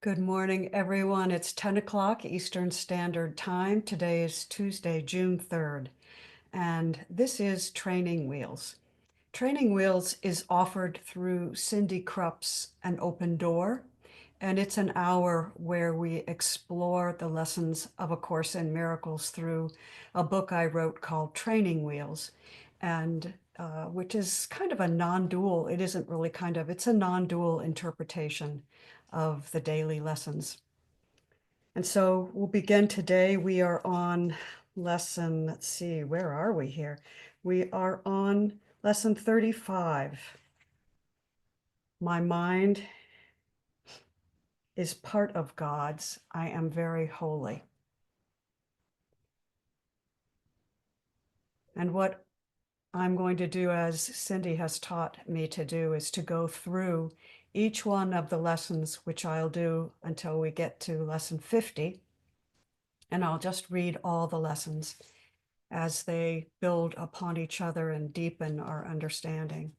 Good morning, everyone. It's 10 o'clock Eastern Standard Time. Today is Tuesday, June 3rd, and this is Training Wheels. Training Wheels is offered through Cindy Krupp's An Open Door, and it's an hour where we explore the lessons of A Course in Miracles through a book I wrote called Training Wheels, and which is kind of a non-dual, it isn't really kind of, it's a non-dual interpretation of the daily lessons. And so we'll begin today. We are on lesson, let's see, where are we here? We are on lesson 35. My mind is part of God's. I am very holy. And what I'm going to do, as Cindy has taught me to do, is to go through each one of the lessons, which I'll do until we get to lesson 50. And I'll just read all the lessons as they build upon each other and deepen our understanding.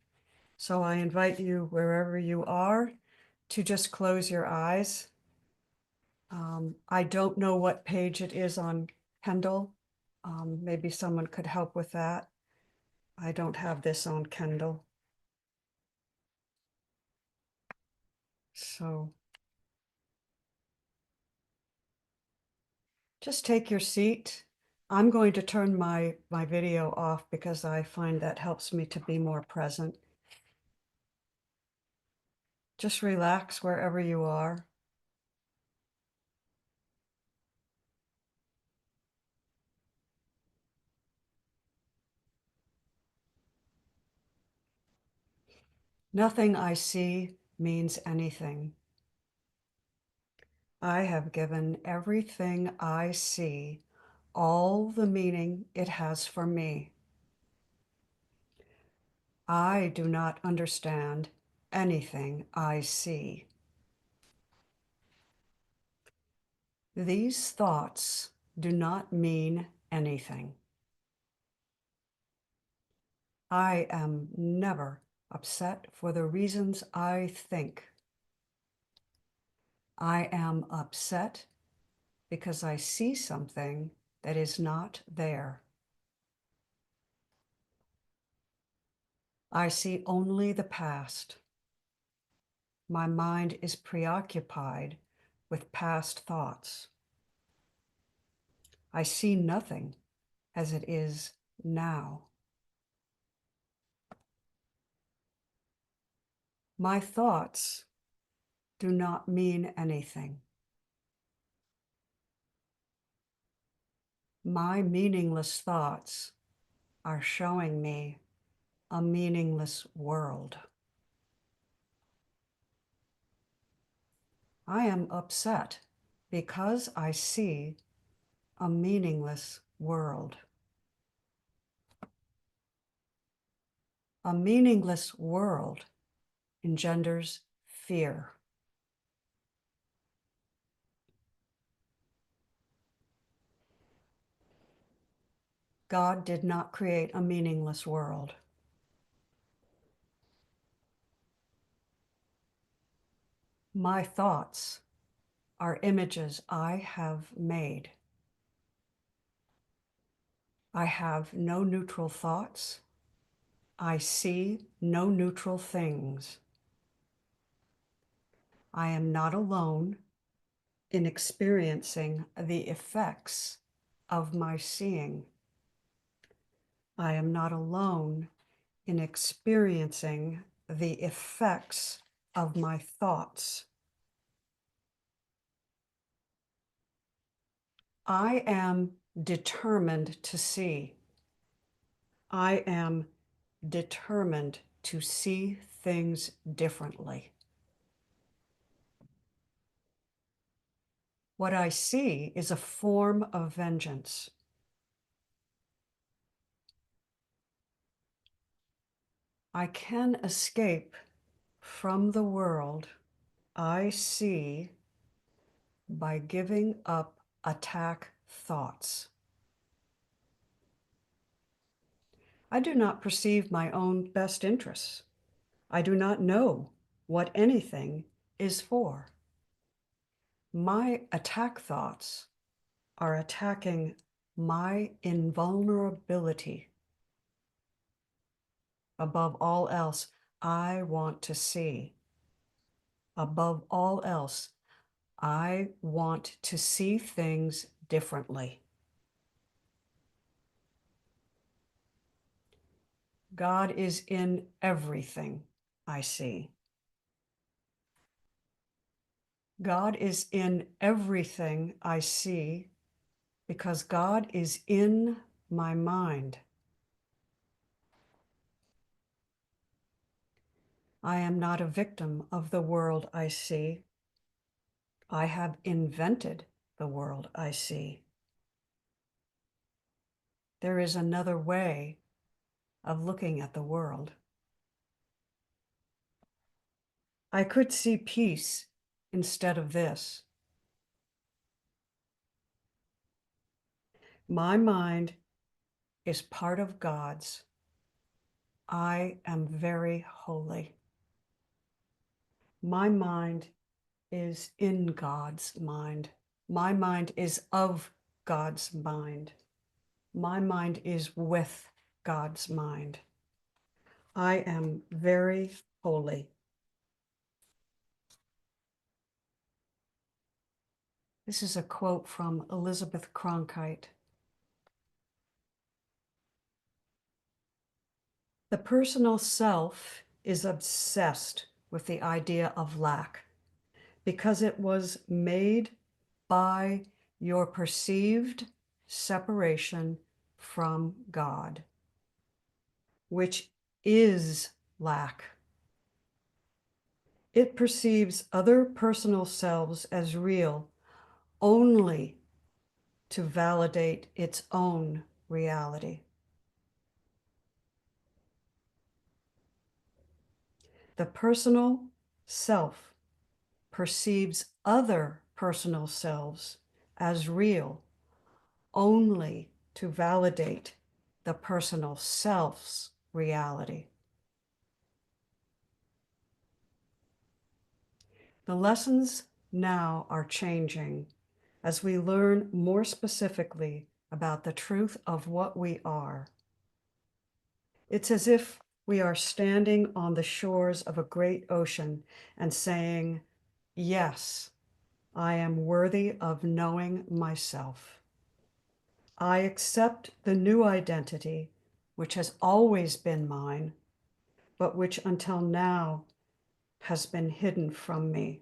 So I invite you, wherever you are, to just close your eyes. I don't know what page it is on Kindle. Maybe someone could help with that. I don't have this on Kindle. So just take your seat. I'm going to turn my video off because I find that helps me to be more present. Just relax wherever you are. Nothing I see means anything. I have given everything I see all the meaning it has for me. I do not understand anything I see. These thoughts do not mean anything. I am never upset for the reasons I think. I am upset because I see something that is not there. I see only the past. My mind is preoccupied with past thoughts. I see nothing as it is now. My thoughts do not mean anything. My meaningless thoughts are showing me a meaningless world. I am upset because I see a meaningless world. A meaningless world engenders fear. God did not create a meaningless world. My thoughts are images I have made. I have no neutral thoughts. I see no neutral things. I am not alone in experiencing the effects of my seeing. I am not alone in experiencing the effects of my thoughts. I am determined to see. I am determined to see things differently. What I see is a form of vengeance. I can escape from the world I see by giving up attack thoughts. I do not perceive my own best interests. I do not know what anything is for. My attack thoughts are attacking my invulnerability. Above all else, I want to see. Above all else, I want to see things differently. God is in everything I see. God is in everything I see because God is in my mind. I am not a victim of the world I see. I have invented the world I see. There is another way of looking at the world. I could see peace instead of this. My mind is part of God's. I am very holy. My mind is in God's mind. My mind is of God's mind. My mind is with God's mind. I am very holy. This is a quote from Elizabeth Cronkite. The personal self is obsessed with the idea of lack because it was made by your perceived separation from God, which is lack. It perceives other personal selves as real only to validate its own reality. The personal self perceives other personal selves as real only to validate the personal self's reality. The lessons now are changing as we learn more specifically about the truth of what we are. It's as if we are standing on the shores of a great ocean and saying, yes, I am worthy of knowing myself. I accept the new identity, which has always been mine, but which until now has been hidden from me.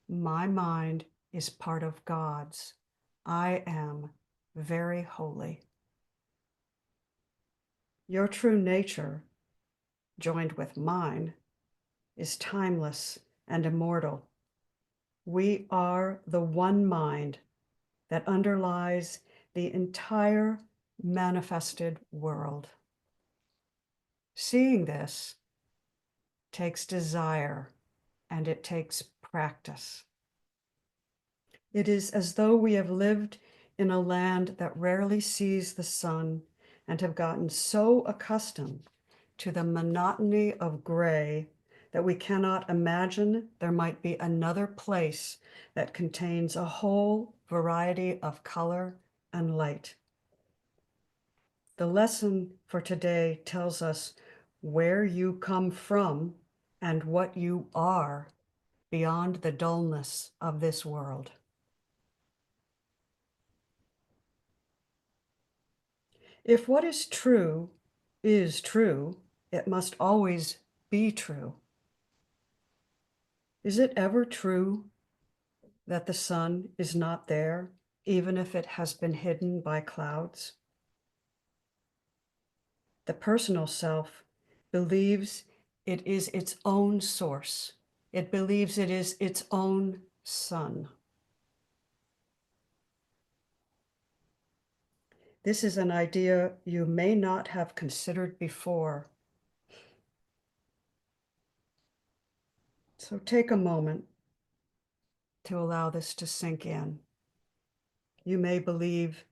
My mind is part of God's. I am very holy. Your true nature, joined with mine, is timeless and immortal. We are the one mind that underlies the entire manifested world. Seeing this takes desire and it takes practice. It is as though we have lived in a land that rarely sees the sun and have gotten so accustomed to the monotony of gray that we cannot imagine there might be another place that contains a whole variety of color and light. The lesson for today tells us where you come from and what you are beyond the dullness of this world. If what is true, it must always be true. Is it ever true that the sun is not there, even if it has been hidden by clouds? The personal self believes it is its own source. It believes it is its own sun. This is an idea you may not have considered before. So take a moment to allow this to sink in. You may believe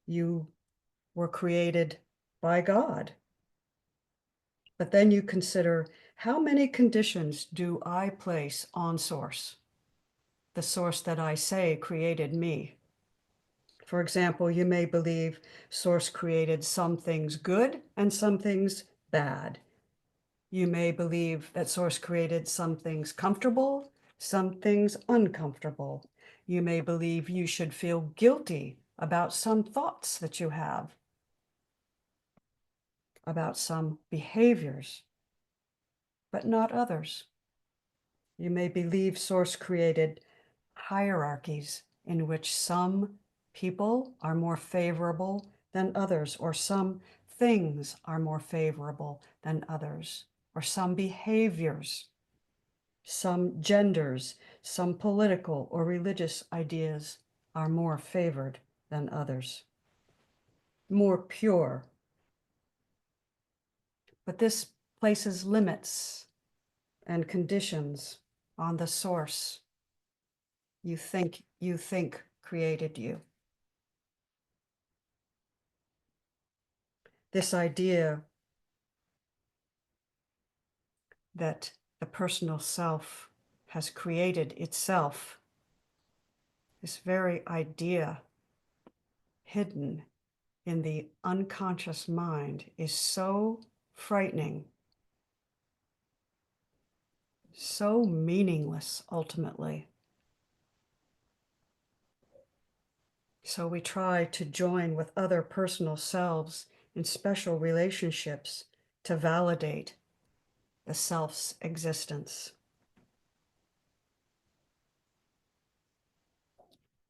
you were created by God, but then you consider How many conditions do I place on Source, the Source that I say created me? For example, you may believe Source created some things good and some things bad. You may believe that Source created some things comfortable, some things uncomfortable. You may believe you should feel guilty about some thoughts that you have, about some behaviors, but not others. You may believe Source created hierarchies in which some people are more favorable than others, or some things are more favorable than others, or some behaviors, some genders, some political or religious ideas are more favored than others, more pure. But this places limits and conditions on the Source you think created you. This idea that the personal self has created itself, this very idea hidden in the unconscious mind, is so frightening, so meaningless ultimately. So we try to join with other personal selves in special relationships to validate the self's existence.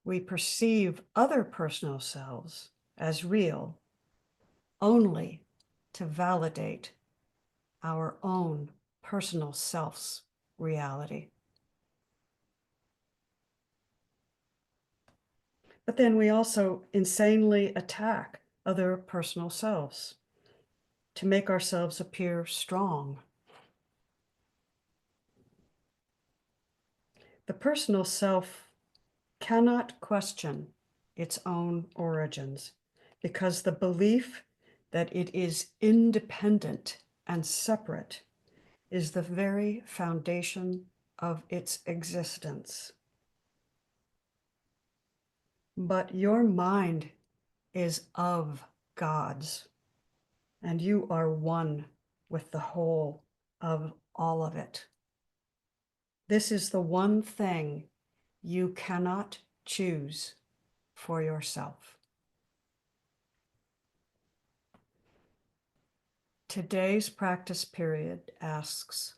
We perceive other personal selves as real only to validate our own personal self's reality. But then we also insanely attack other personal selves to make ourselves appear strong. The personal self cannot question its own origins because the belief that it is independent and separate is the very foundation of its existence. But your mind is of God's, and you are one with the whole of all of it. This is the one thing you cannot choose for yourself. Today's practice period asks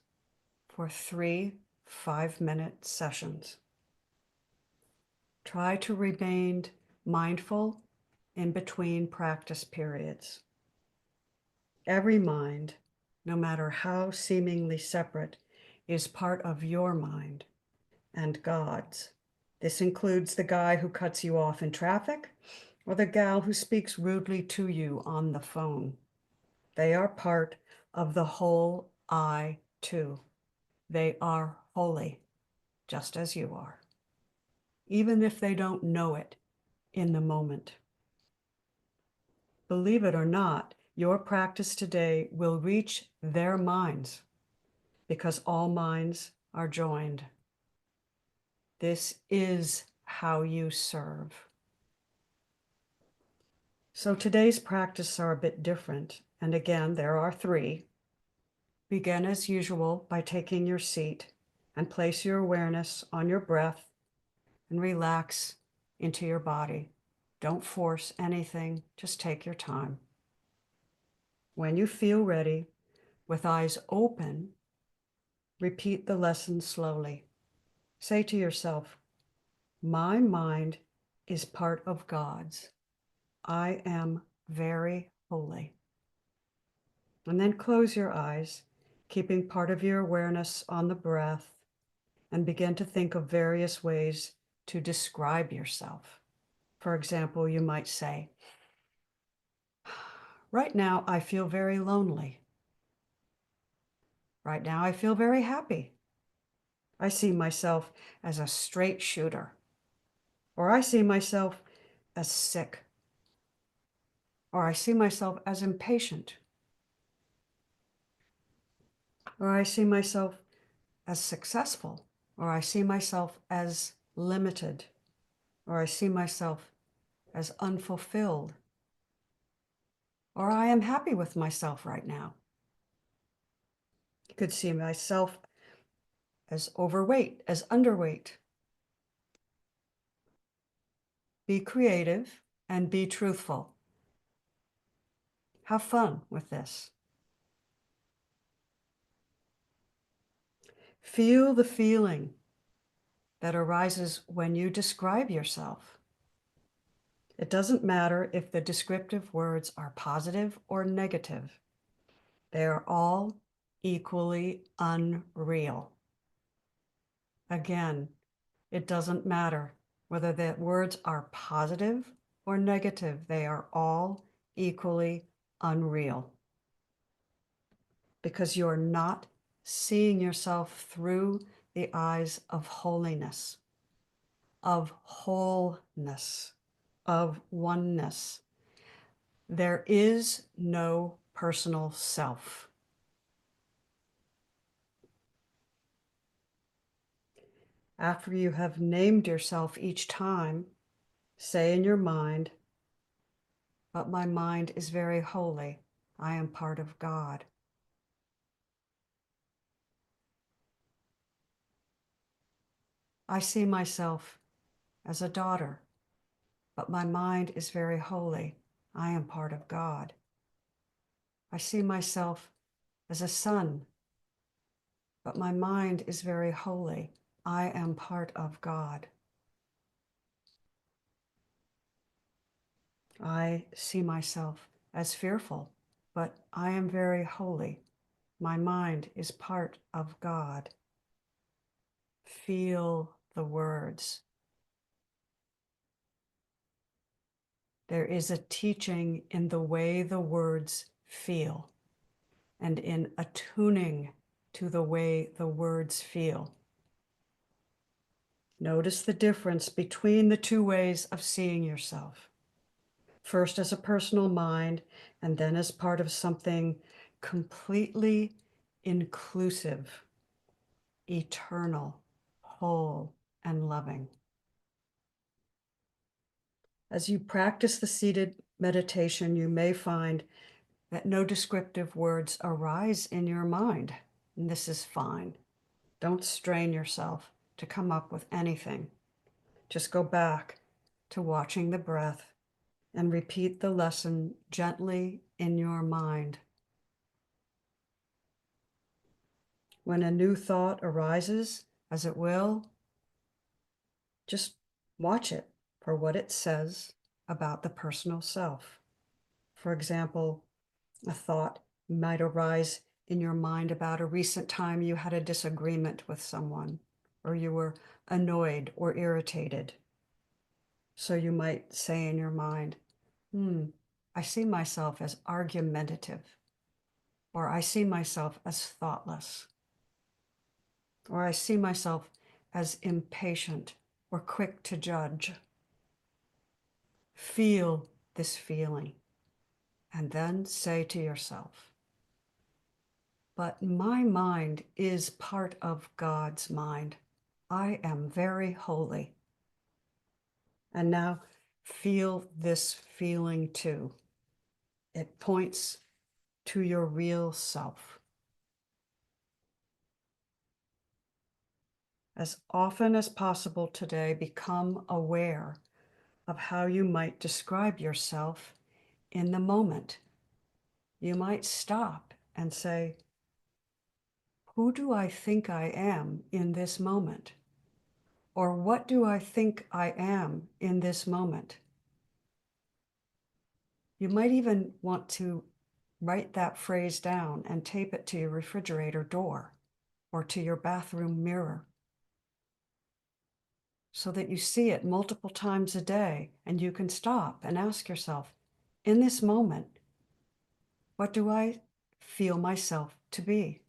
for 3 5-minute sessions. Try to remain mindful in between practice periods. Every mind, no matter how seemingly separate, is part of your mind and God's. This includes the guy who cuts you off in traffic or the gal who speaks rudely to you on the phone. They are part of the whole I too. They are holy, just as you are, even if they don't know it in the moment. Believe it or not, your practice today will reach their minds because all minds are joined. This is how you serve. So today's practice are a bit different. And again, there are 3. Begin as usual by taking your seat and place your awareness on your breath and relax into your body. Don't force anything, just take your time. When you feel ready, with eyes open, repeat the lesson slowly. Say to yourself, my mind is part of God's. I am very holy. And then close your eyes, keeping part of your awareness on the breath, and begin to think of various ways to describe yourself. For example, you might say, right now I feel very lonely. Right now I feel very happy. I see myself as a straight shooter. Or I see myself as sick. Or I see myself as impatient. or I see myself as successful, or I see myself as limited, or I see myself as unfulfilled, or I am happy with myself right now. You could see myself as overweight, as underweight. Be creative and be truthful. Have fun with this. Feel the feeling that arises when you describe yourself. It doesn't matter if the descriptive words are positive or negative. They are all equally unreal. Again, it doesn't matter whether the words are positive or negative. They are all equally unreal because you're not seeing yourself through the eyes of holiness, of wholeness, of oneness. There is no personal self. After you have named yourself each time, say in your mind, but my mind is very holy. I am part of God. I see myself as a daughter, but my mind is very holy. I am part of God. I see myself as a son, but my mind is very holy. I am part of God. I see myself as fearful, but I am very holy. My mind is part of God. Feel the words. There is a teaching in the way the words feel and in attuning to the way the words feel. Notice the difference between the two ways of seeing yourself. First as a personal mind, and then as part of something completely inclusive, eternal, whole, and loving. As you practice the seated meditation, you may find that no descriptive words arise in your mind, and this is fine. Don't strain yourself to come up with anything. Just go back to watching the breath and repeat the lesson gently in your mind. When a new thought arises, as it will, just watch it for what it says about the personal self. For example, a thought might arise in your mind about a recent time you had a disagreement with someone, or you were annoyed or irritated. So you might say in your mind, I see myself as argumentative, or I see myself as thoughtless, or I see myself as impatient or quick to judge. Feel this feeling and then say to yourself, but my mind is part of God's mind. I am very holy. And now feel this feeling too. It points to your real self. As often as possible today, become aware of how you might describe yourself in the moment. You might stop and say, who do I think I am in this moment? Or what do I think I am in this moment? You might even want to write that phrase down and tape it to your refrigerator door or to your bathroom mirror so that you see it multiple times a day and you can stop and ask yourself, in this moment, what do I feel myself to be?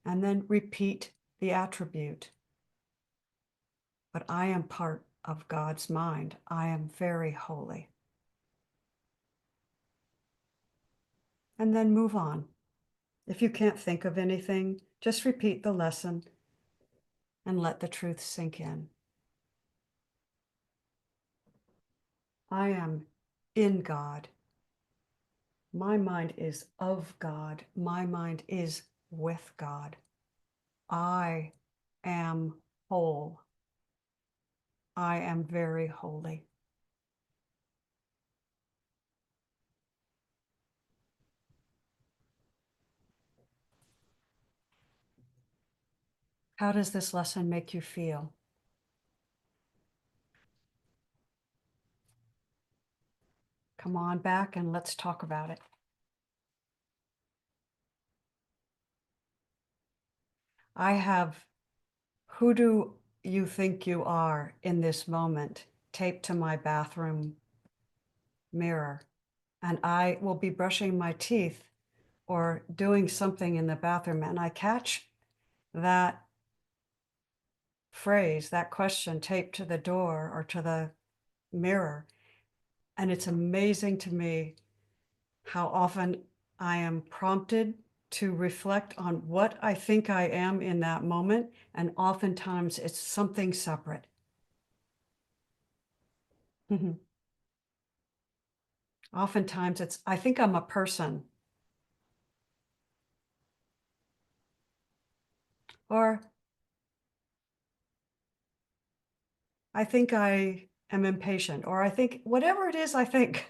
And then repeat the attribute. But I am part of God's mind. I am very holy. And then move on. If you can't think of anything, just repeat the lesson and let the truth sink in. I am in God. My mind is of God. My mind is with God. I am whole. I am very holy. How does this lesson make you feel? Come on back and let's talk about it. I have "Who do you think you are in this moment?" taped to my bathroom mirror. And I will be brushing my teeth or doing something in the bathroom, and I catch that phrase, that question taped to the door or to the mirror. And it's amazing to me how often I am prompted to reflect on what I think I am in that moment. And oftentimes it's something separate. Oftentimes it's, I think I'm a person, or I think I am impatient, or I think whatever it is, I think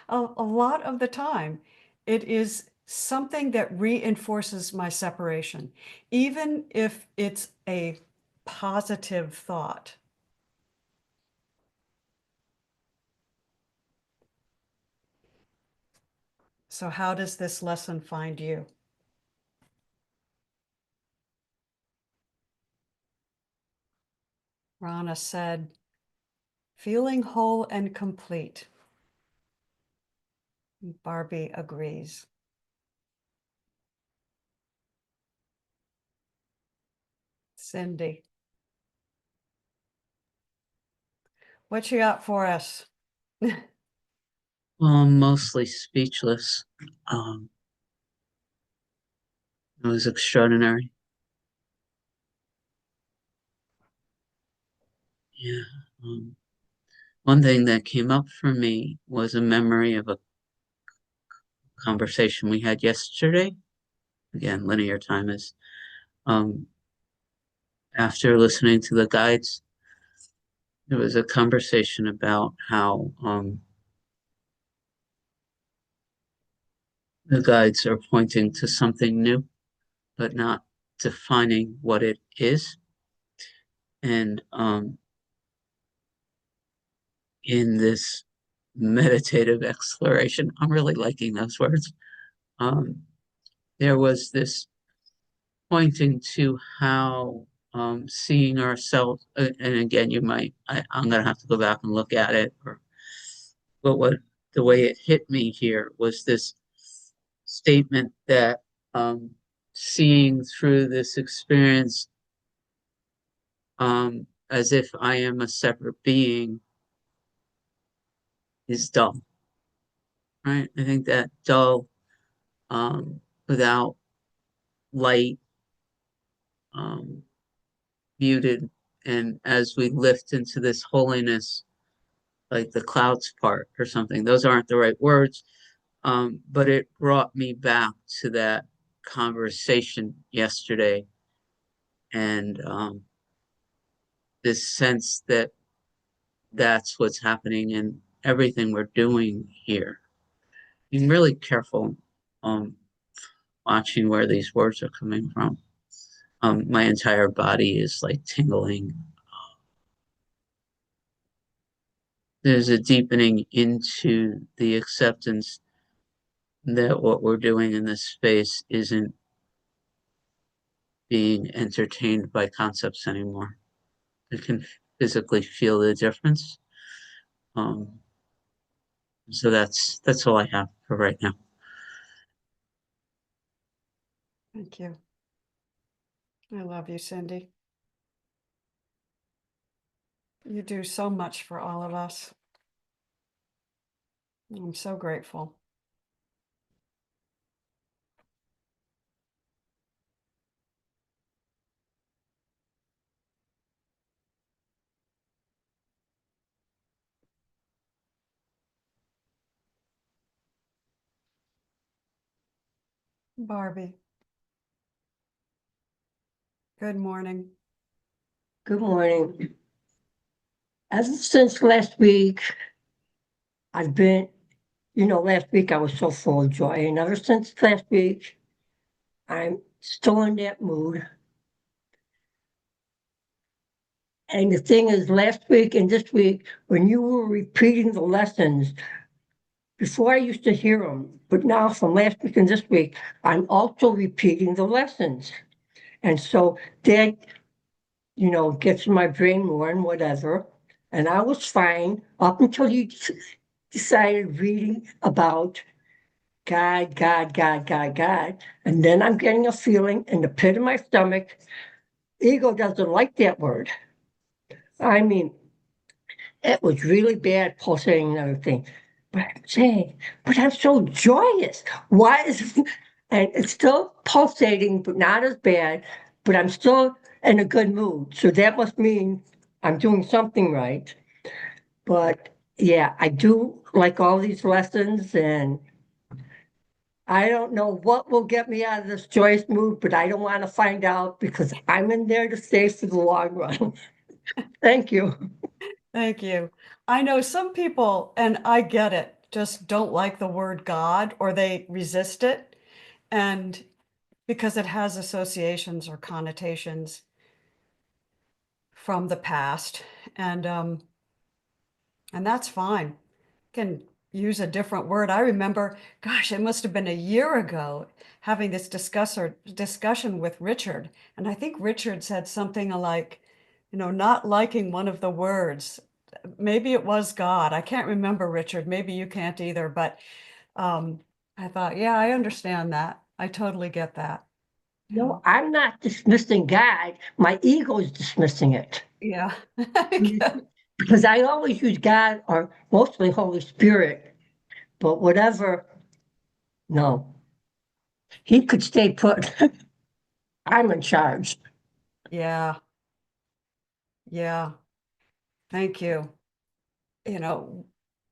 a lot of the time, it is something that reinforces my separation, even if it's a positive thought. So how does this lesson find you? Rana said, feeling whole and complete. Barbie agrees. Cindy, what you got for us? Well, I'm mostly speechless. It was extraordinary. Yeah. One thing that came up for me was a memory of a conversation we had yesterday. Again, linear time is um, after listening to the guides. There was a conversation about how the guides are pointing to something new, but not defining what it is. And in this meditative exploration, I'm really liking those words. Um, there was this pointing to how seeing ourselves, and again, I'm going to have to go back and look at it, but the way it hit me here was this statement that seeing through this experience as if I am a separate being is dull, right? I think that dull without light, um, muted, and as we lift into this holiness, like the clouds part or something, those aren't the right words, but it brought me back to that conversation yesterday and this sense that that's what's happening in everything we're doing here. Being really careful um, watching where these words are coming from. My entire body is like tingling. There's a deepening into the acceptance that what we're doing in this space isn't being entertained by concepts anymore. I can physically feel the difference. Um, so that's all I have for right now. Thank you. I love you, Cindy. You do so much for all of us. I'm so grateful. Barbie. Good morning. Good morning. Ever since last week, I've been, last week I was so full of joy. And ever since last week, I'm still in that mood. And the thing is, last week and this week, when you were repeating the lessons, before I used to hear them, but now from last week and this week, I'm also repeating the lessons. And so that, gets in my brain more and whatever. And I was fine up until you decided reading about God, God, God, God, God. And then I'm getting a feeling in the pit of my stomach. Ego doesn't like that word. I mean, it was really bad pulsating and everything. But I'm saying, but I'm so joyous. Why is, and it's still pulsating, but not as bad, but I'm still in a good mood. So that must mean I'm doing something right. But yeah, I do like all these lessons, and I don't know what will get me out of this joyous mood, but I don't want to find out because I'm in there to stay for the long run. Thank you. Thank you. I know some people, and I get it, just don't like the word God or they resist it. And because it has associations or connotations from the past. And that's fine. Can use a different word. I remember, gosh, it must have been a year ago, having this discussion with Richard. And I think Richard said something like, not liking one of the words. Maybe it was God. I can't remember, Richard. Maybe you can't either. But um, I thought, yeah, I understand that. I totally get that. No, I'm not dismissing God. My ego is dismissing it. Yeah. Yeah. Because I always use God or mostly Holy Spirit, but whatever, no. He could stay put. I'm in charge. Yeah. Yeah. Thank you. You know,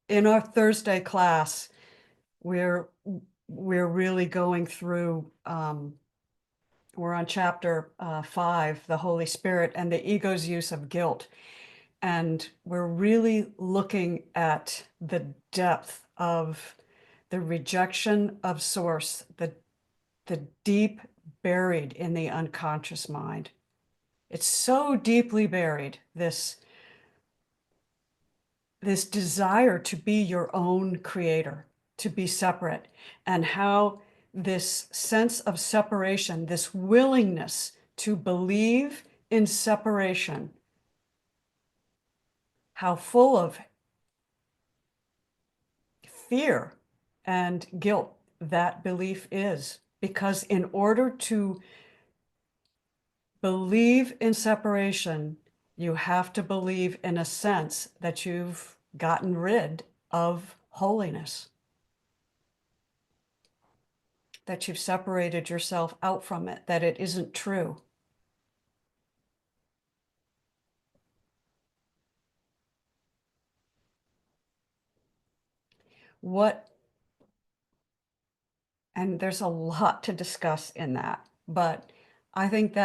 in our Thursday class, we're we're really going through we're on chapter 5, the Holy Spirit and the ego's use of guilt. And we're really looking at the depth of the rejection of source, the deep buried in the unconscious mind. It's so deeply buried, this desire to be your own creator, to be separate, and how this sense of separation, this willingness to believe in separation, how full of fear and guilt that belief is. Because in order to believe in separation, you have to believe in a sense that you've gotten rid of holiness, that you've separated yourself out from it, that it isn't true. What, and there's a lot to discuss in that, but I think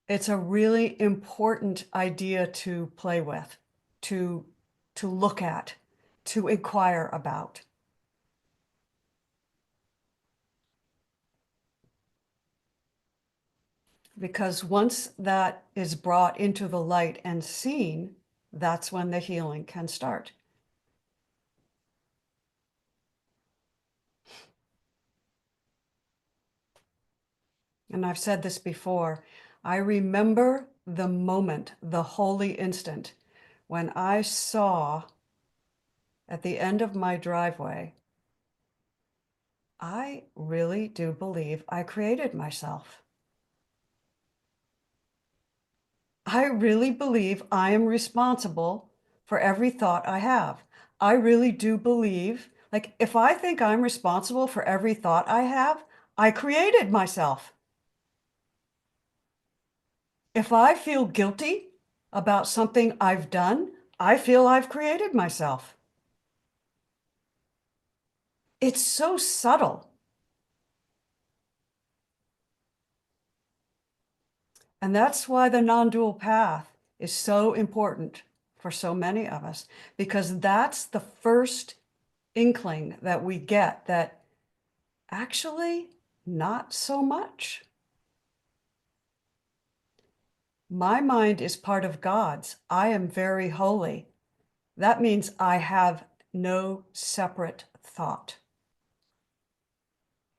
it's a really important idea to play with, to look at, to inquire about. Because once that is brought into the light and seen, that's when the healing can start. And I've said this before, I remember the moment, the holy instant, when I saw at the end of my driveway, I really do believe I created myself. I really believe I am responsible for every thought I have. I really do believe, like, if I think I'm responsible for every thought I have, I created myself. If I feel guilty about something I've done, I feel I've created myself. It's so subtle. And that's why the non-dual path is so important for so many of us, because that's the first inkling that we get that actually not so much. My mind is part of God's. I am very holy. That means I have no separate thought.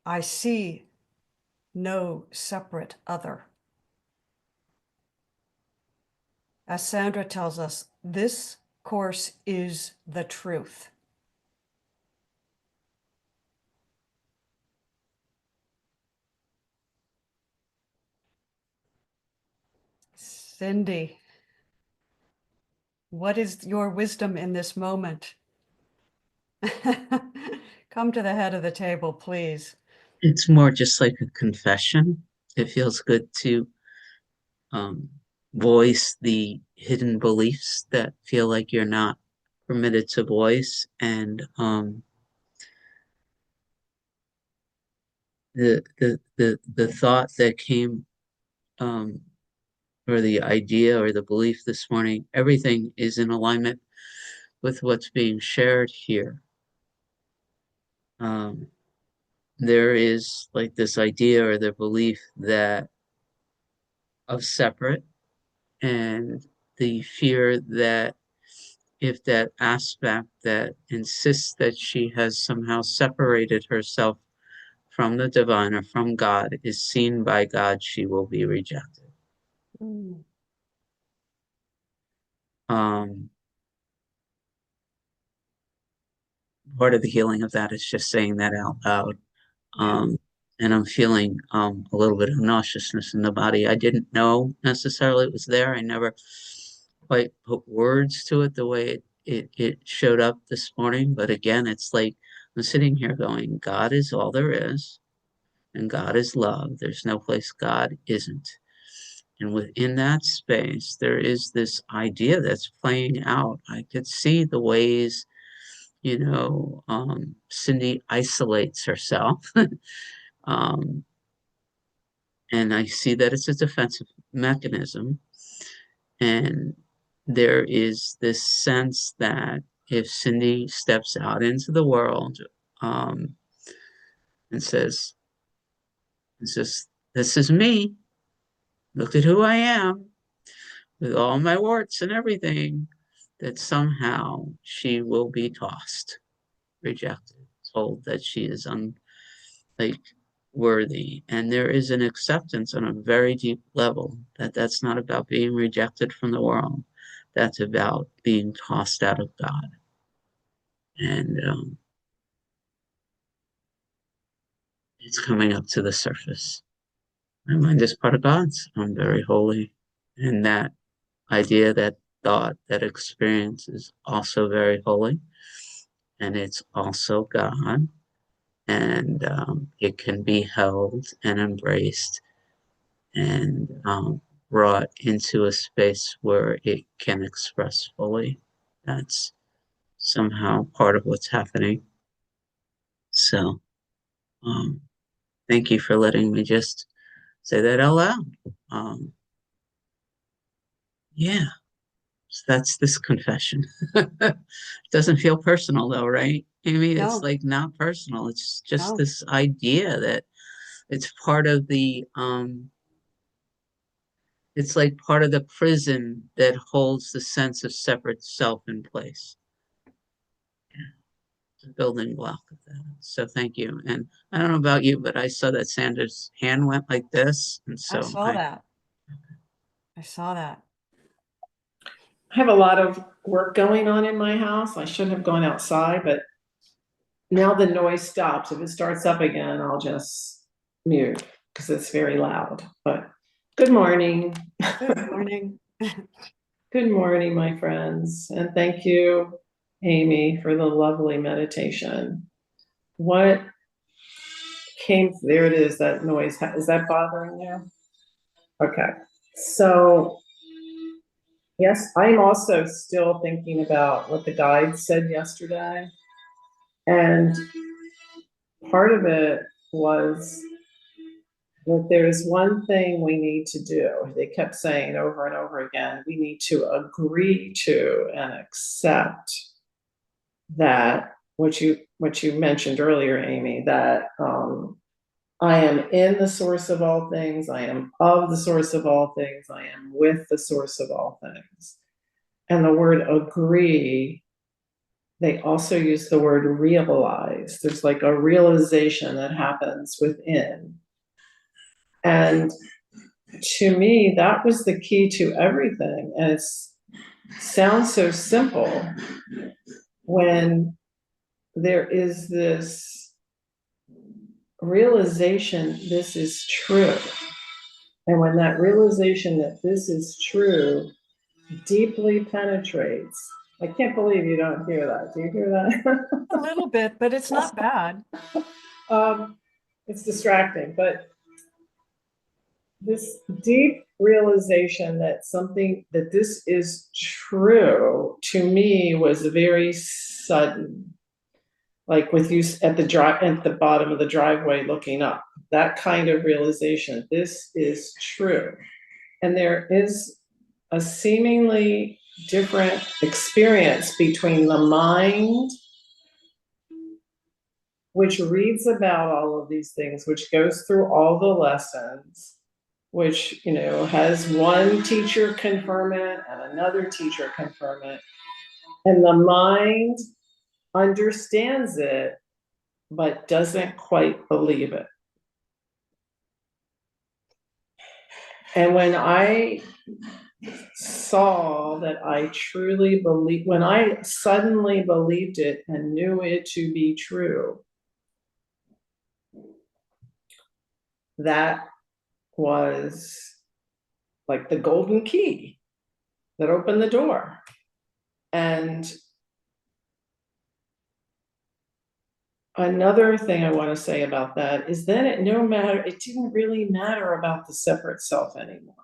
I see no separate other. As Sandra tells us, this course is the truth. Cindy, what is your wisdom in this moment? Come to the head of the table, please. It's more just like a confession. It feels good to um, voice the hidden beliefs that feel like you're not permitted to voice, and the thought that came, um, or the idea or the belief this morning, everything is in alignment with what's being shared here. Um, there is like this idea or the belief that of separate, and the fear that if that aspect that insists that she has somehow separated herself from the divine or from God is seen by God, she will be rejected. Mm. Um, Part of the healing of that is just saying that out loud. Um, and I'm feeling a little bit of nauseousness in the body. I didn't know necessarily it was there. I never quite put words to it the way it showed up this morning. But again, it's like I'm sitting here going, God is all there is, and God is love. There's no place God isn't. And within that space, there is this idea that's playing out. I could see the ways, Cindy isolates herself. um, and I see that it's a defensive mechanism. And there is this sense that if Cindy steps out into the world, um, and says, this is me, look at who I am, with all my warts and everything, that somehow she will be tossed, rejected, told that she is like worthy. And there is an acceptance on a very deep level that that's not about being rejected from the world. That's about being tossed out of God. And it's coming up to the surface. My mind is part of God's. I'm very holy. And that idea, that thought, that experience is also very holy. And it's also God. And it can be held and embraced and brought into a space where it can express fully. That's somehow part of what's happening. So, um, thank you for letting me just say that out loud. Um, yeah, so that's this confession. It doesn't feel personal though, right, Amy? It's No, like not personal. It's just no. this idea that it's part of it's like part of the prison that holds the sense of separate self in place. The building block of that. So thank you. And I don't know about you, but I saw that Sanders' hand went like this. And I so saw that. I saw that. I have a lot of work going on in my house. I should have gone outside, but now the noise stops. If it starts up again, I'll just mute because it's very loud. But good morning. Good morning. Good morning, my friends. And thank you, Amy, for the lovely meditation. What came, there it is, that noise. Is that bothering you? Okay. So yes, I'm also still thinking about what the guide said yesterday. And part of it was that there's one thing we need to do. They kept saying over and over again, we need to agree to and accept that what you mentioned earlier, Amy, that I am in the source of all things, I am of the source of all things, I am with the source of all things. And the word agree, they also use the word realize. There's like a realization that happens within. And to me, that was the key to everything. And it sounds so simple when there is this realization this is true. And when that realization that this is true deeply penetrates, I can't believe you don't hear that. Do you hear that? A little bit, but it's not bad. It's distracting, but this deep realization that this is true to me was very sudden. Like with you at the bottom of the driveway looking up, that kind of realization, this is true. And there is a seemingly different experience between the mind, which reads about all of these things, which goes through all the lessons, which, has one teacher confirm it and another teacher confirm it. And the mind understands it, but doesn't quite believe it. And when I saw that I truly believe, when I suddenly believed it and knew it to be true, that was like the golden key that opened the door. And another thing I want to say about that is then it didn't really matter about the separate self anymore.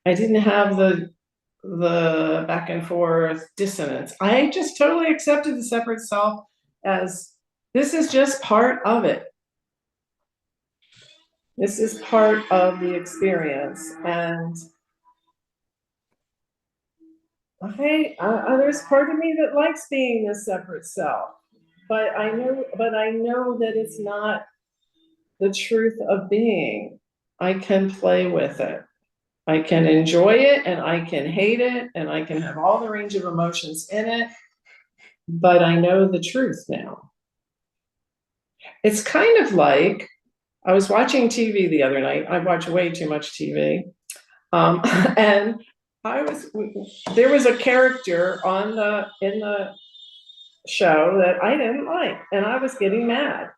I didn't have the back and forth dissonance. I just totally accepted the separate self as this is just part of it. This is part of the experience. And there's part of me that likes being the separate self, but I know that it's not the truth of being. I can play with it. I can enjoy it and I can hate it and I can have all the range of emotions in it, but I know the truth now. It's kind of like, I was watching TV the other night. I watch way too much TV. And there was a character in the show that I didn't like, and I was getting mad.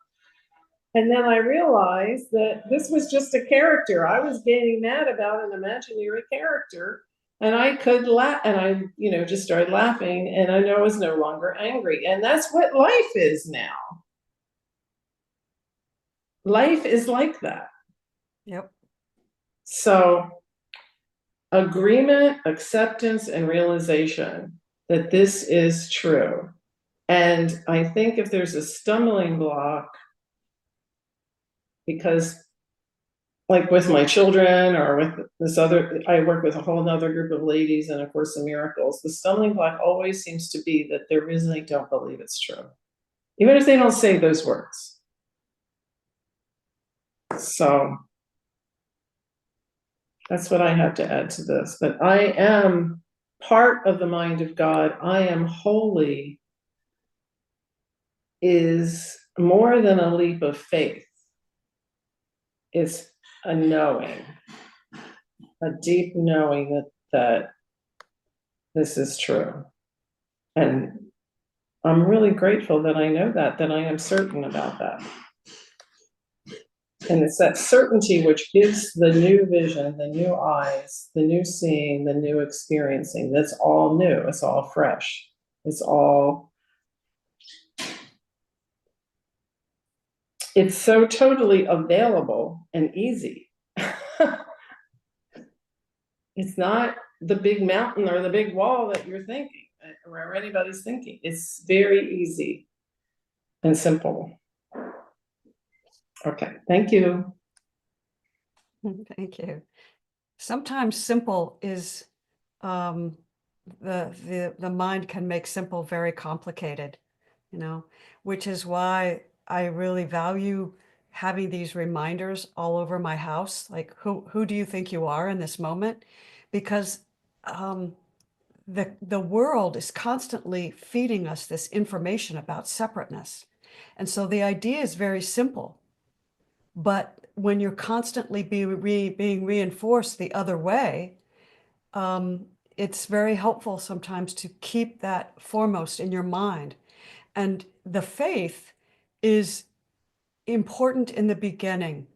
And then I realized that this was just a character. I was getting mad about an imaginary character, and I could laugh, and I, just started laughing, and I know I was no longer angry. And that's what life is now. Life is like that. Yep. So agreement, acceptance, and realization that this is true. And I think if there's a stumbling block, because like with my children or with I work with a whole nother group of ladies in A Course in Miracles, the stumbling block always seems to be that they really don't believe it's true, even if they don't say those words. So that's what I have to add to this, that I am part of the mind of God. I am holy is more than a leap of faith. It's a knowing, a deep knowing that this is true. And I'm really grateful that I know that I am certain about that. And it's that certainty which gives the new vision, the new eyes, the new seeing, the new experiencing. That's all new. It's all fresh. It's so totally available and easy. It's not the big mountain or the big wall that you're thinking, or anybody's thinking. It's very easy and simple. Okay, thank you. Thank you. Sometimes simple is the mind can make simple very complicated, which is why I really value having these reminders all over my house. Like, who do you think you are in this moment? Because um, the world is constantly feeding us this information about separateness. And so the idea is very simple. But when you're constantly being reinforced the other way, it's very helpful sometimes to keep that foremost in your mind. And the faith is important in the beginning,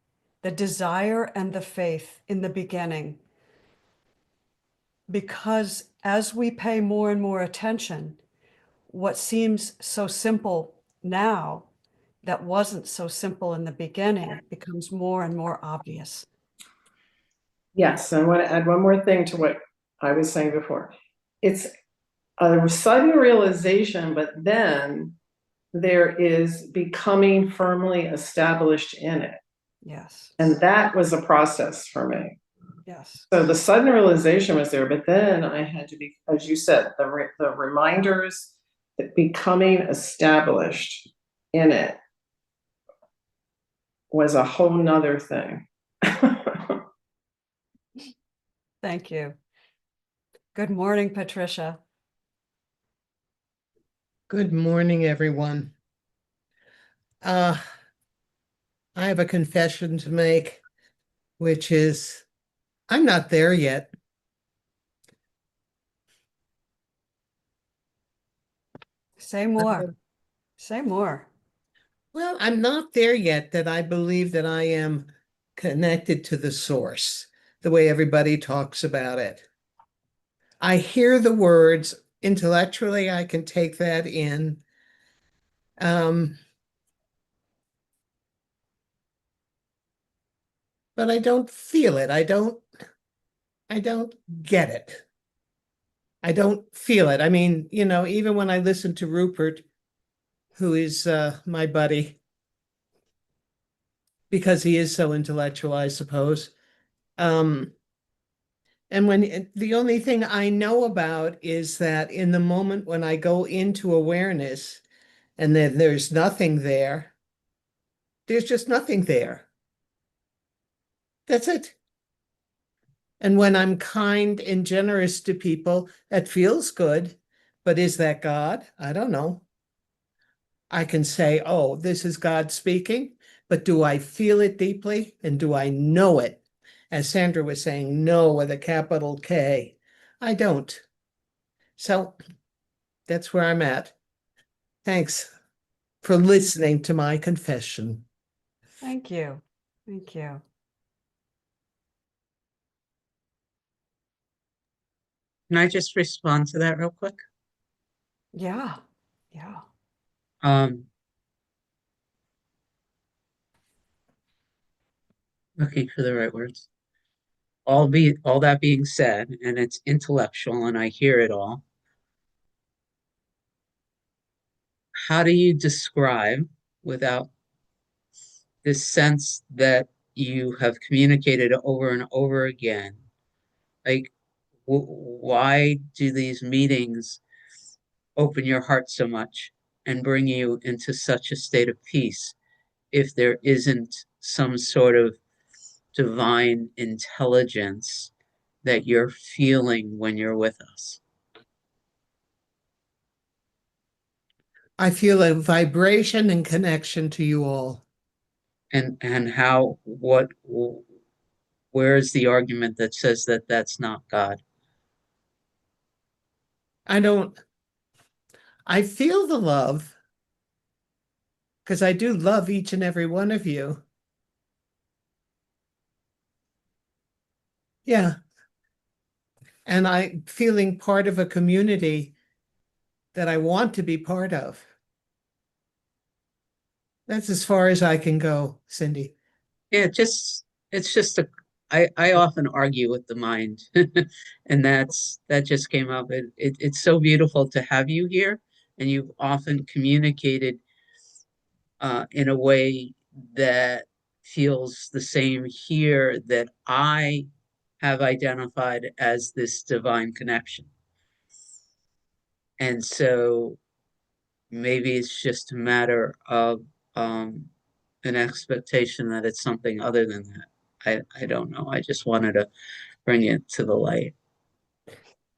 the desire and the faith in the beginning, because as we pay more and more attention, what seems so simple now that wasn't so simple in the beginning becomes more and more obvious. Yes, I want to add one more thing to what I was saying before. It's a sudden realization, but then there is becoming firmly established in it. Yes. And that was a process for me. Yes. So the sudden realization was there, but then I had to be, as you said, the reminders that becoming established in it was a whole nother thing. Thank you. Good morning, Patricia. Good morning, everyone. I have a confession to make, which is I'm not there yet. Say more. Say more. Well, I'm not there yet that I believe that I am connected to the source, the way everybody talks about it. I hear the words intellectually, I can take that in. But I don't feel it. I don't get it. I don't feel it. I mean, even when I listen to Rupert, who is my buddy, because he is so intellectual, I suppose. And when the only thing I know about is that in the moment when I go into awareness and then there's nothing there, there's just nothing there. That's it. And when I'm kind and generous to people, that feels good. But is that God? I don't know. I can say, oh, this is God speaking, but do I feel it deeply? And do I know it? As Sandra was saying, know with a capital K. I don't. So that's where I'm at. Thanks for listening to my confession. Thank you. Thank you. Can I just respond to that real quick? Yeah. Yeah. Looking for the right words. All that being said, and it's intellectual and I hear it all. How do you describe without this sense that you have communicated over and over again? Like, why do these meetings open your heart so much and bring you into such a state of peace if there isn't some sort of divine intelligence that you're feeling when you're with us? I feel a vibration and connection to you all. And where is the argument that says that that's not God? I feel the love because I do love each and every one of you. Yeah. And I'm feeling part of a community that I want to be part of. That's as far as I can go, Cindy. Yeah, it's just I often argue with the mind, and that just came up. It's so beautiful to have you here, and you've often communicated in a way that feels the same here, that I have identified as this divine connection. And so maybe it's just a matter of an expectation that it's something other than that. I don't know. I just wanted to bring it to the light.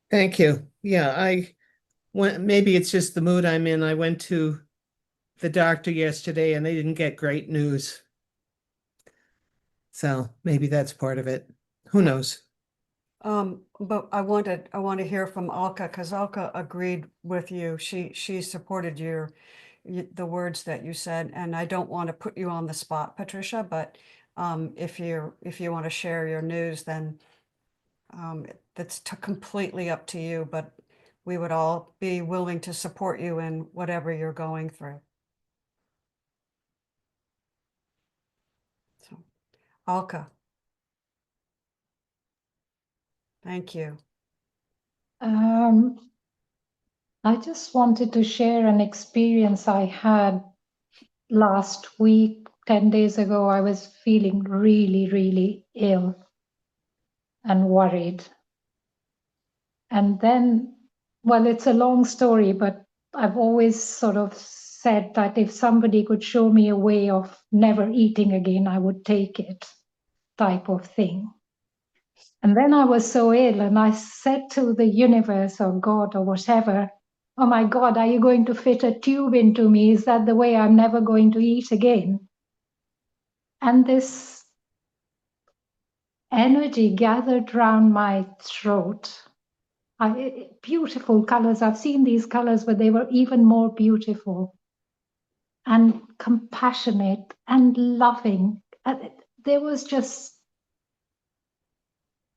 Thank you. Yeah, I went, maybe it's just the mood I'm in. I went to the doctor yesterday and they didn't get great news. So maybe that's part of it. Who knows? But I want to hear from Alka, because Alka agreed with you. She supported the words that you said, and I don't want to put you on the spot, Patricia, but if you want to share your news, then that's completely up to you, but we would all be willing to support you in whatever you're going through. So, Alka. Thank you. I just wanted to share an experience I had last week. 10 days ago, I was feeling really, really ill and worried. And then, well, it's a long story, but I've always sort of said that if somebody could show me a way of never eating again, I would take it, type of thing. And then I was so ill, and I said to the universe or God or whatever, oh my God, are you going to fit a tube into me? Is that the way I'm never going to eat again? And this energy gathered round my throat. Beautiful colors. I've seen these colors, but they were even more beautiful and compassionate and loving. There was just,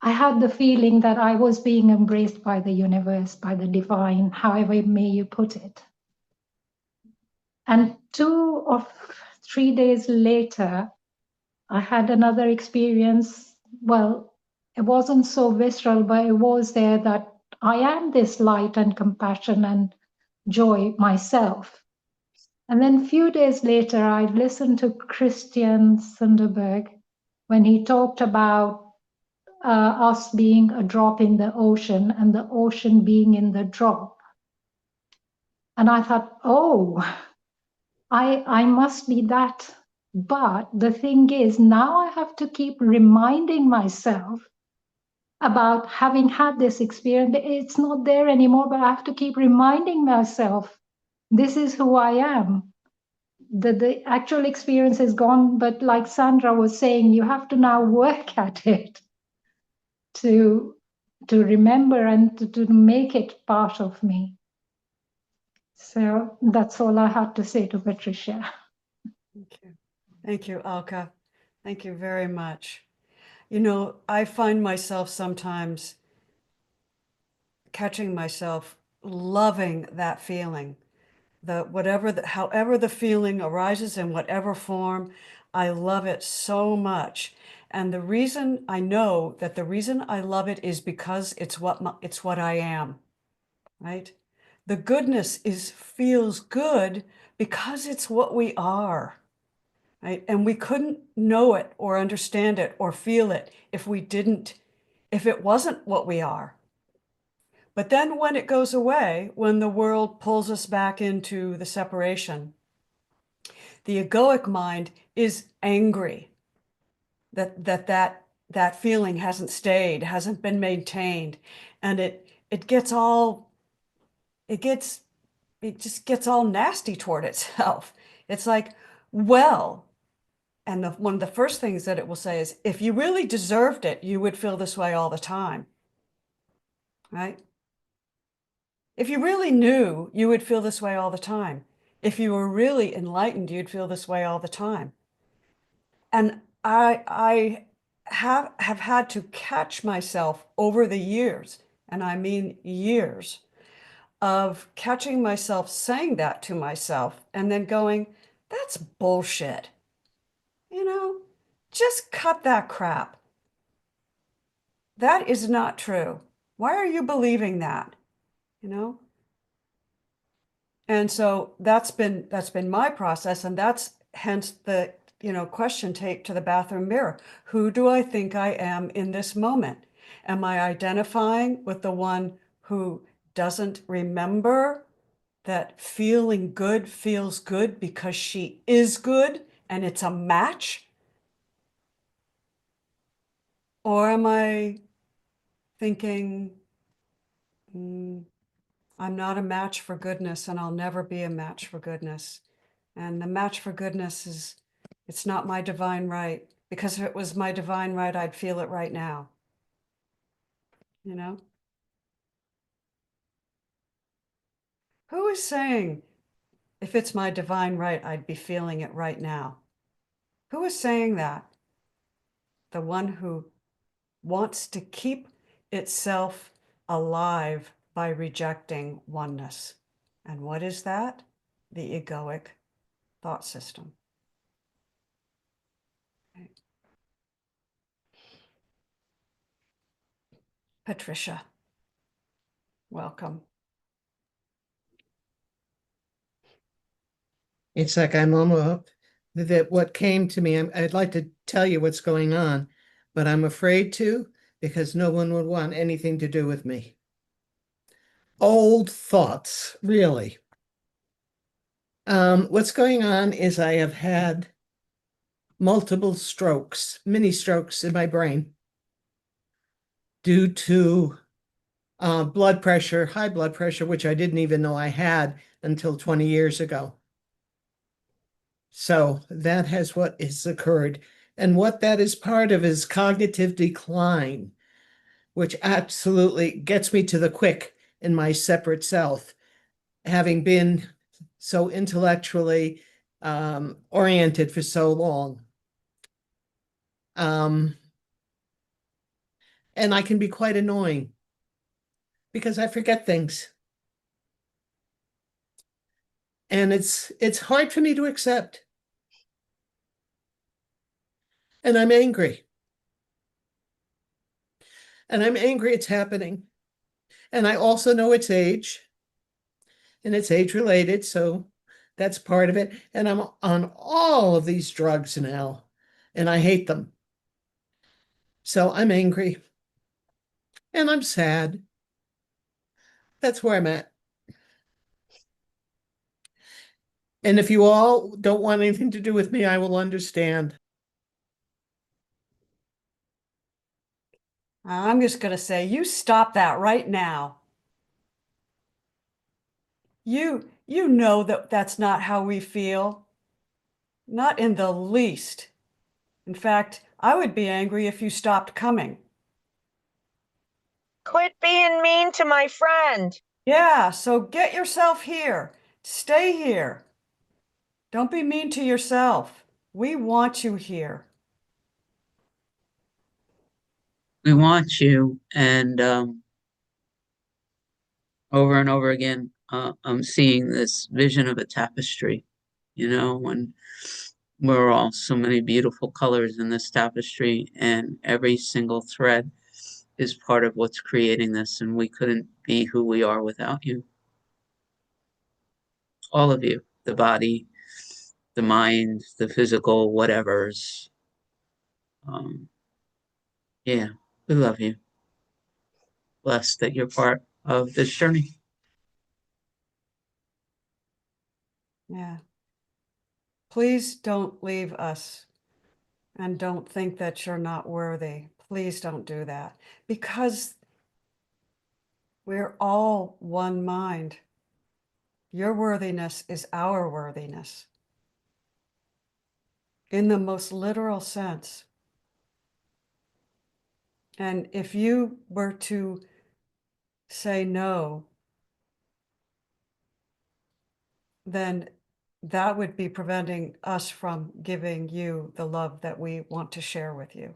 I had the feeling that I was being embraced by the universe, by the divine, however may you put it. And 2 or 3 days later, I had another experience. Well, it wasn't so visceral, but it was there that I am this light and compassion and joy myself. And then a few days later, I listened to Christian Sunderberg when he talked about us being a drop in the ocean and the ocean being in the drop. And I thought, oh, I must be that. But the thing is, now I have to keep reminding myself about having had this experience. It's not there anymore, but I have to keep reminding myself, this is who I am. The actual experience is gone, but like Sandra was saying, you have to now work at it to remember and to make it part of me. So that's all I had to say to Patricia. Thank you. Thank you, Alka. Thank you very much. You know, I find myself sometimes catching myself loving that feeling. However the feeling arises in whatever form, I love it so much. And the reason I know that the reason I love it is because it's what I am, right? The goodness feels good because it's what we are, right? And we couldn't know it or understand it or feel it if it wasn't what we are. But then when it goes away, when the world pulls us back into the separation, the egoic mind is angry that feeling hasn't stayed, hasn't been maintained, and it just gets all nasty toward itself. It's like, well, and one of the first things that it will say is, if you really deserved it, you would feel this way all the time, right? If you really knew, you would feel this way all the time. If you were really enlightened, you'd feel this way all the time. And I have had to catch myself over the years, and I mean years, of catching myself saying that to myself and then going, that's bullshit. You know, just cut that crap. That is not true. Why are you believing that? You know? And so that's been my process, and that's hence question take to the bathroom mirror. Who do I think I am in this moment? Am I identifying with the one who doesn't remember that feeling good feels good because she is good and it's a match? Or am I thinking, I'm not a match for goodness and I'll never be a match for goodness. And the match for goodness it's not my divine right, because if it was my divine right, I'd feel it right now. You know? Who is saying, if it's my divine right, I'd be feeling it right now? Who is saying that? The one who wants to keep itself alive by rejecting oneness. And what is that? The egoic thought system. Patricia, welcome. It's like I'm almost that what came to me, I'd like to tell you what's going on, but I'm afraid to because no one would want anything to do with me. Old thoughts, really. What's going on is I have had multiple strokes, mini strokes in my brain due to blood pressure, high blood pressure, which I didn't even know I had until 20 years ago. So that has what has occurred. And what that is part of is cognitive decline, which absolutely gets me to the quick in my separate self, having been so intellectually oriented for so long. And I can be quite annoying because I forget things. And it's hard for me to accept. And I'm angry. And I'm angry it's happening. And I also know it's age. And it's age related, so that's part of it. And I'm on all of these drugs now, and I hate them. So I'm angry. And I'm sad. That's where I'm at. And if you all don't want anything to do with me, I will understand. I'm just going to say, you stop that right now. You know that that's not how we feel. Not in the least. In fact, I would be angry if you stopped coming. Quit being mean to my friend. Yeah, so get yourself here. Stay here. Don't be mean to yourself. We want you here. We want you, and over and over again, I'm seeing this vision of a tapestry, when we're all so many beautiful colors in this tapestry, and every single thread is part of what's creating this, and we couldn't be who we are without you. All of you, the body, the mind, the physical, whatever's. Yeah, we love you. Blessed that you're part of this journey. Yeah. Please don't leave us and don't think that you're not worthy. Please don't do that, because we're all one mind. Your worthiness is our worthiness in the most literal sense. And if you were to say no, then that would be preventing us from giving you the love that we want to share with you.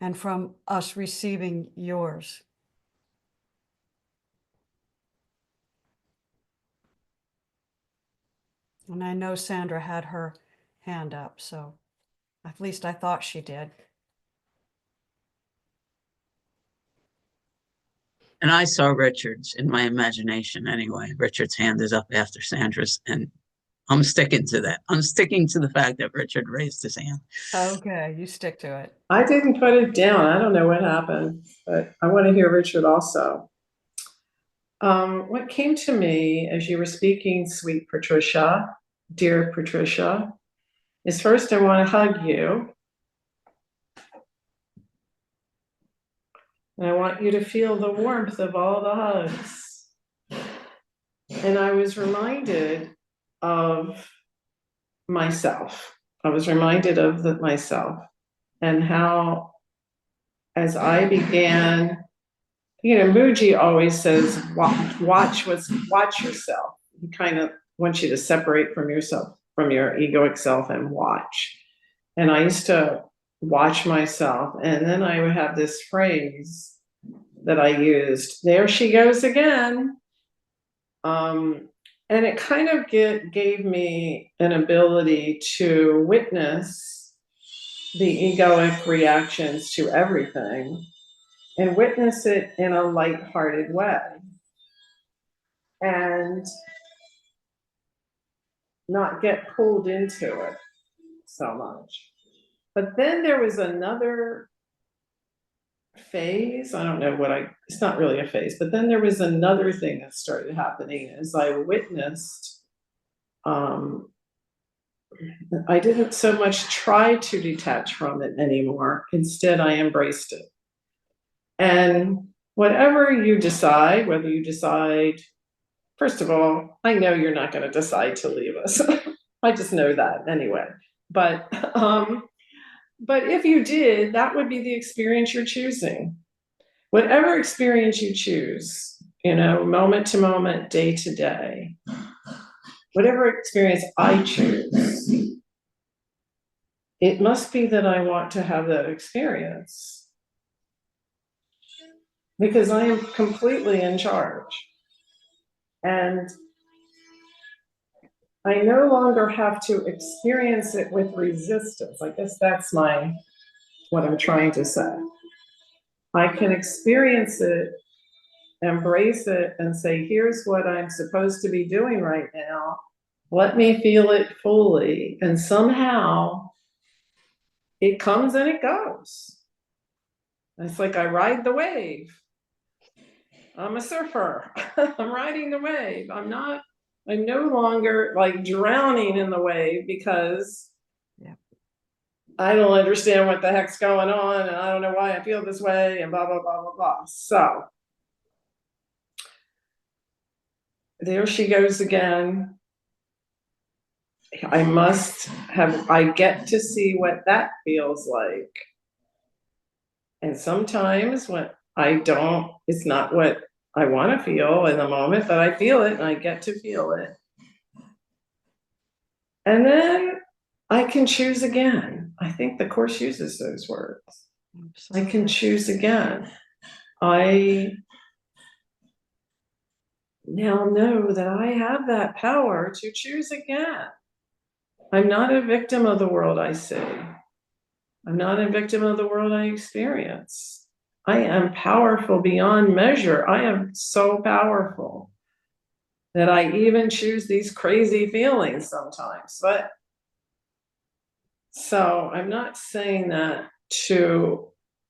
And from us receiving yours. And I know Sandra had her hand up, so at least I thought she did. And I saw Richard's in my imagination anyway. Richard's hand is up after Sandra's, and I'm sticking to that. I'm sticking to the fact that Richard raised his hand. Okay, you stick to it. I didn't put it down. I don't know what happened, but I want to hear Richard also. What came to me as you were speaking, sweet Patricia, dear Patricia, is first I want to hug you. And I want you to feel the warmth of all the hugs. And I was reminded of myself. I was reminded of myself and how, as I began, Mooji always says, watch yourself. He kind of wants you to separate from yourself, from your egoic self, and watch. And I used to watch myself, and then I would have this phrase that I used, there she goes again. And it kind of gave me an ability to witness the egoic reactions to everything and witness it in a lighthearted way. And not get pulled into it so much. But then there was another phase. I don't know it's not really a phase, but then there was another thing that started happening as I witnessed. I didn't so much try to detach from it anymore. Instead, I embraced it. And whatever you decide, whether you decide, first of all, I know you're not going to decide to leave us. I just know that anyway. But if you did, that would be the experience you're choosing. Whatever experience you choose, moment to moment, day to day, whatever experience I choose, it must be that I want to have that experience. Because I am completely in charge. And I no longer have to experience it with resistance. I guess that's what I'm trying to say. I can experience it, embrace it, and say, here's what I'm supposed to be doing right now. Let me feel it fully. And somehow it comes and it goes. It's like I ride the wave. I'm a surfer. I'm riding the wave. I'm no longer like drowning in the wave because I don't understand what the heck's going on and I don't know why I feel this way and blah, blah, blah, blah, blah. So there she goes again. I get to see what that feels like. And sometimes when it's not what I want to feel in the moment, but I feel it and I get to feel it. And then I can choose again. I think the Course uses those words. I can choose again. I now know that I have that power to choose again. I'm not a victim of the world I see. I'm not a victim of the world I experience. I am powerful beyond measure. I am so powerful that I even choose these crazy feelings sometimes. But so I'm not saying that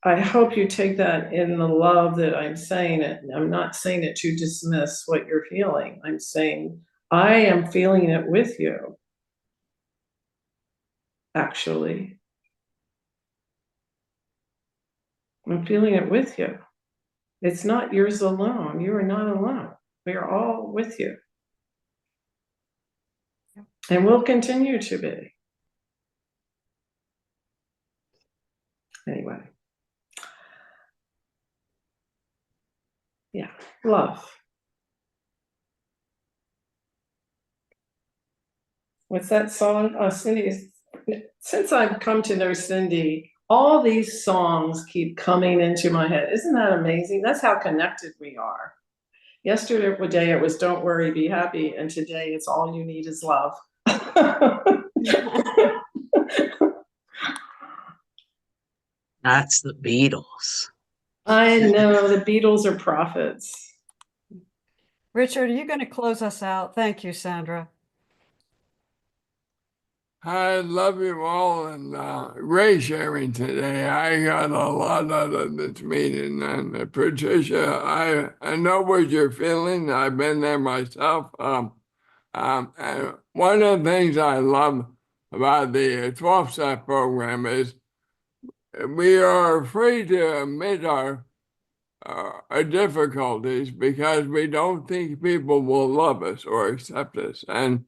I hope you take that in the love that I'm saying it. I'm not saying it to dismiss what you're feeling. I'm saying I am feeling it with you, actually. I'm feeling it with you. It's not yours alone. You are not alone. We are all with you. And we'll continue to be. Anyway. Yeah, love. What's that song? Cindy, since I've come to know Cindy, all these songs keep coming into my head. Isn't that amazing? That's how connected we are. Yesterday it was Don't Worry, Be Happy. And today it's All You Need Is Love. That's the Beatles. I know the Beatles are prophets. Richard, are you going to close us out? Thank you, Sandra. I love you all and great sharing today. I got a lot out of this meeting. And Patricia, I know what you're feeling. I've been there myself. And one of the things I love about the 12-step program is we are afraid to admit our difficulties because we don't think people will love us or accept us. And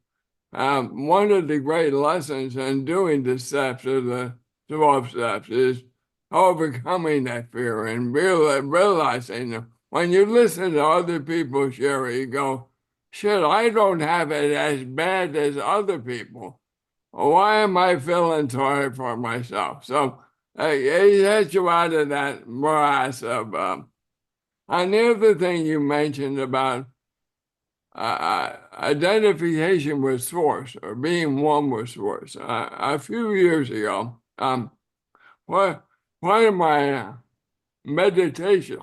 one of the great lessons in doing the steps of the 12 steps is overcoming that fear and realizing that when you listen to other people share, you go, shit, I don't have it as bad as other people. Why am I feeling sorry for myself? So it gets you out of that morass of. And the other thing you mentioned about identification with source or being one with source. A few years ago, one of my meditation,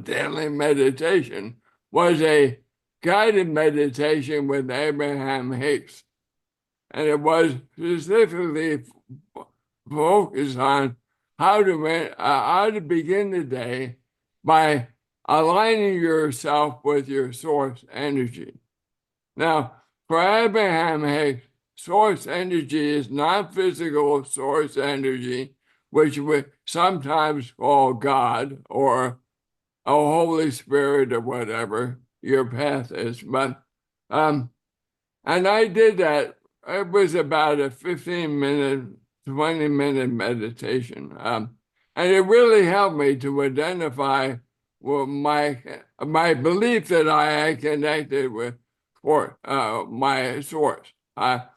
daily meditation, was a guided meditation with Abraham Hicks. And it was specifically focused on how to begin the day by aligning yourself with your source energy. Now, for Abraham Hicks, source energy is not physical source energy, which we sometimes call God or a Holy Spirit or whatever your path is. But and I did that. It was about a 15-minute, 20-minute meditation. And it really helped me to identify my belief that I had connected with my source. Not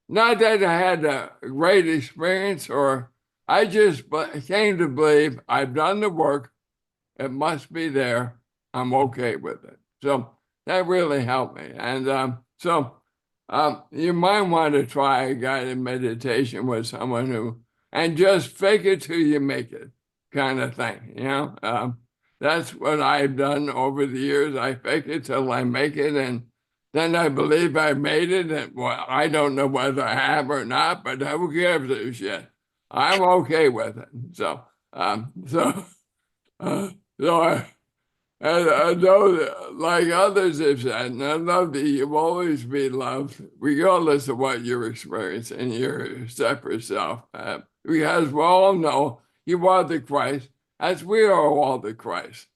that I had a great experience, or I just came to believe I've done the work. It must be there. I'm okay with it. So that really helped me. And you might want to try a guided meditation with someone and just fake it till you make it kind of thing, you know? That's what I've done over the years. I fake it till I make it, and then I believe I made it. And well, I don't know whether I have or not, but who gives a shit? I'm okay with it. So I know that, like others have said, and I love that you've always been loved, regardless of what you're experiencing, your separate self. Because we all know you are the Christ, as we are all the Christ.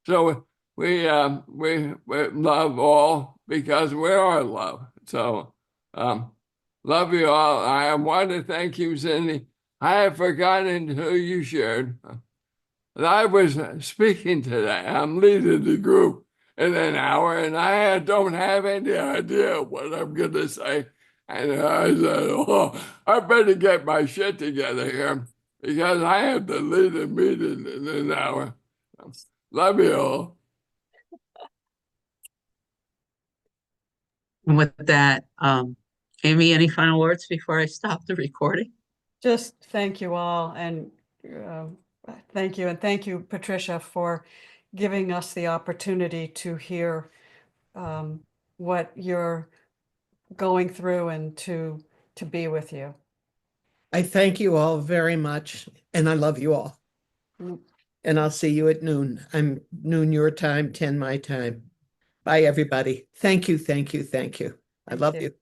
So we love all because we are love. So love you all. I want to thank you, Cindy. I have forgotten who you shared. I was speaking today. I'm leading the group in an hour, and I don't have any idea what I'm going to say. And I said, oh, I better get my shit together here because I have to lead a meeting in an hour. Love you all. And with that, Amy, any final words before I stop the recording? Just thank you all, and thank you, and thank you, Patricia, for giving us the opportunity to hear what you're going through and to be with you. I thank you all very much, and I love you all. Mm. And I'll see you at noon. I'm noon your time, 10 my time. Bye, everybody. Thank you, thank you, thank you. I love you.